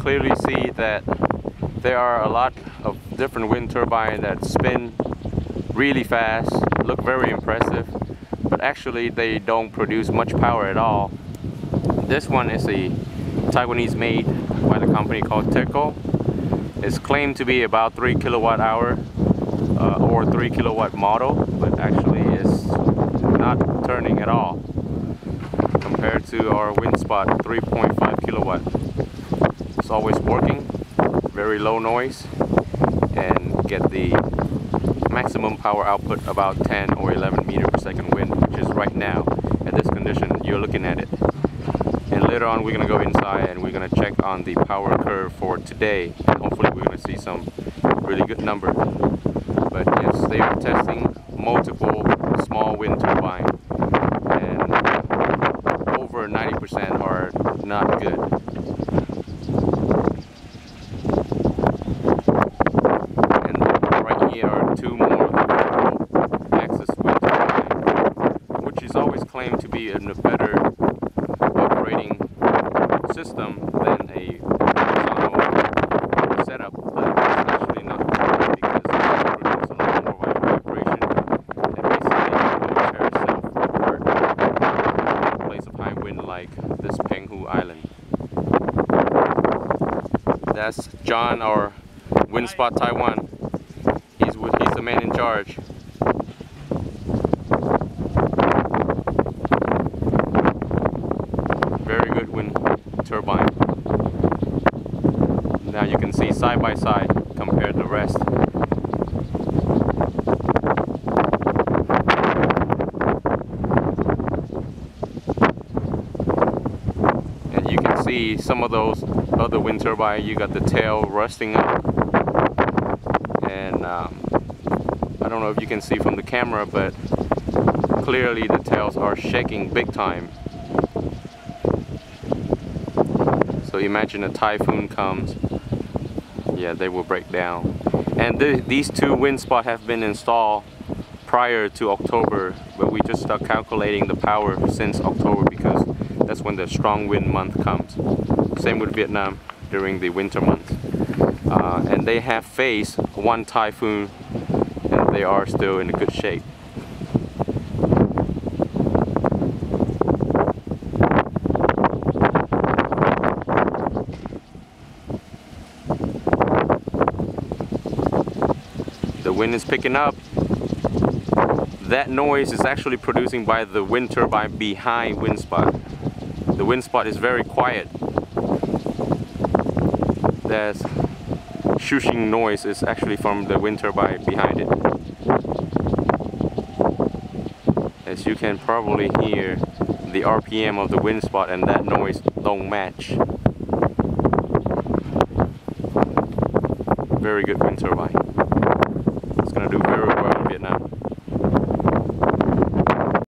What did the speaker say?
clearly see that there are a lot of different wind turbines that spin really fast, look very impressive, but actually they don't produce much power at all. This one is a Taiwanese made by the company called TECO. It's claimed to be about 3 kilowatt hour or 3 kilowatt model, but actually it's not turning at all compared to our WindSpot 3.5 kilowatt. It's always working, very low noise, and get the maximum power output about 10 or 11 meter per second wind, which is right now at this condition you're looking at it. And later on we're going to go inside and we're going to check on the power curve for today, and hopefully we're going to see some really good number. But yes, they are testing multiple small wind turbines, and over 90% are not good. And right here are two more Axis wind turbines, which is always claimed to be in a better operating system than a horizontal setup, but it's actually not good because it produces a lot more vibration and basically the wheelchair itself apart in a place of high wind like this Penghu Island. That's John, our WindSpot Taiwan. He's the man in charge. Very good wind turbine. Now you can see side by side compared to the rest. And you can see some of those other wind turbines, you got the tail rusting up. And I don't know if you can see from the camera, but clearly the tails are shaking big time. So imagine a typhoon comes, yeah, they will break down. And these two WindSpot have been installed prior to October, but we just start calculating the power since October because that's when the strong wind month comes. Same with Vietnam during the winter months. And they have faced one typhoon and they are still in a good shape. The wind is picking up. That noise is actually producing by the wind turbine behind WindSpot. The WindSpot is very quiet. That shushing noise is actually from the wind turbine behind it. As you can probably hear, the RPM of the WindSpot and that noise don't match. Very good wind turbine. It's going to do very well in Vietnam.